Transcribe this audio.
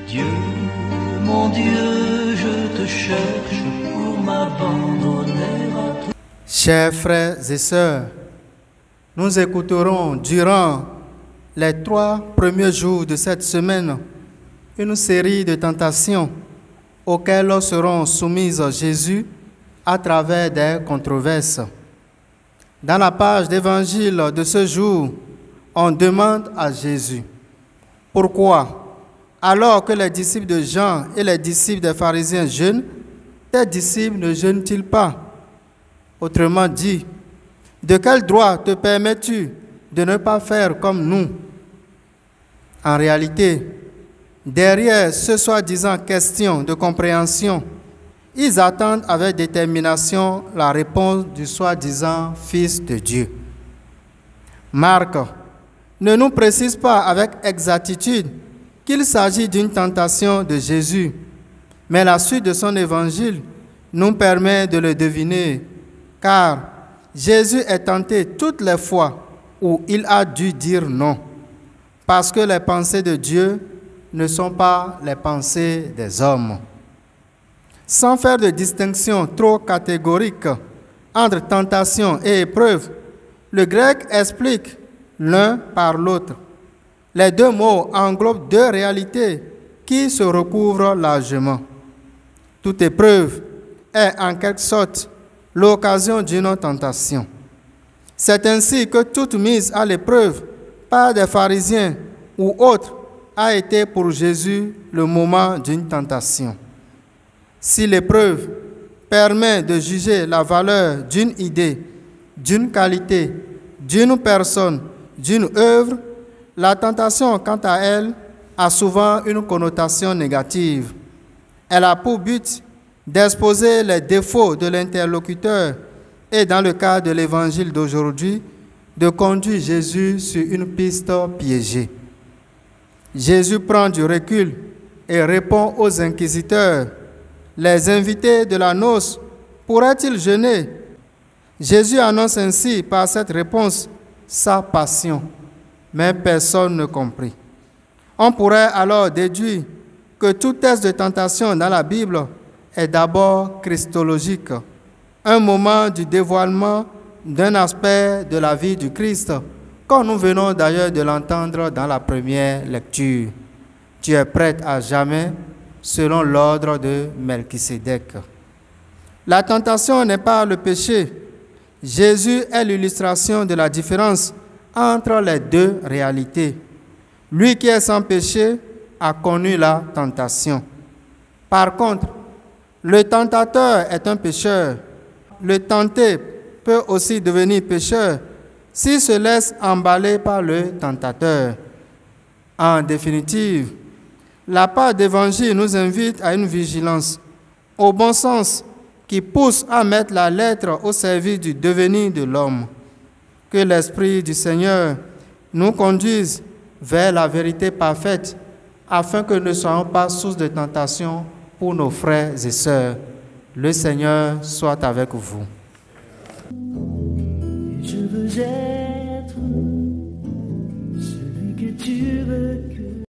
Dieu, mon Dieu, je te cherche pour m'abandonner à toi. Chers frères et sœurs, nous écouterons durant les 3 premiers jours de cette semaine une série de tentations auxquelles seront soumises Jésus à travers des controverses. Dans la page d'évangile de ce jour, on demande à Jésus, pourquoi, alors que les disciples de Jean et les disciples des pharisiens jeûnent, tes disciples ne jeûnent-ils pas? Autrement dit, de quel droit te permets-tu de ne pas faire comme nous? En réalité, derrière ce soi-disant question de compréhension, ils attendent avec détermination la réponse du soi-disant Fils de Dieu. Marc ne nous précise pas avec exactitude qu'il s'agit d'une tentation de Jésus, mais la suite de son évangile nous permet de le deviner, car Jésus est tenté toutes les fois où il a dû dire non, parce que les pensées de Dieu ne sont pas les pensées des hommes. Sans faire de distinction trop catégorique entre tentation et épreuve, le grec explique l'un par l'autre. Les deux mots englobent 2 réalités qui se recouvrent largement. Toute épreuve est en quelque sorte l'occasion d'une tentation. C'est ainsi que toute mise à l'épreuve par des pharisiens ou autres a été pour Jésus le moment d'une tentation. Si l'épreuve permet de juger la valeur d'une idée, d'une qualité, d'une personne, d'une œuvre, la tentation, quant à elle, a souvent une connotation négative. Elle a pour but d'exposer les défauts de l'interlocuteur et, dans le cas de l'évangile d'aujourd'hui, de conduire Jésus sur une piste piégée. Jésus prend du recul et répond aux inquisiteurs. Les invités de la noce pourraient-ils jeûner? Jésus annonce ainsi par cette réponse sa passion, mais personne ne comprit. On pourrait alors déduire que tout test de tentation dans la Bible est d'abord christologique, un moment du dévoilement d'un aspect de la vie du Christ, comme nous venons d'ailleurs de l'entendre dans la première lecture. Tu es prête à jamais, selon l'ordre de Melchisédek. La tentation n'est pas le péché. Jésus est l'illustration de la différence entre les 2 réalités. Lui qui est sans péché a connu la tentation. Par contre, le tentateur est un pécheur. Le tenté peut aussi devenir pécheur s'il se laisse emballer par le tentateur. En définitive, la part d'Évangile nous invite à une vigilance, au bon sens, qui pousse à mettre la lettre au service du devenir de l'homme. Que l'Esprit du Seigneur nous conduise vers la vérité parfaite, afin que nous ne soyons pas source de tentation pour nos frères et sœurs. Le Seigneur soit avec vous. Je veux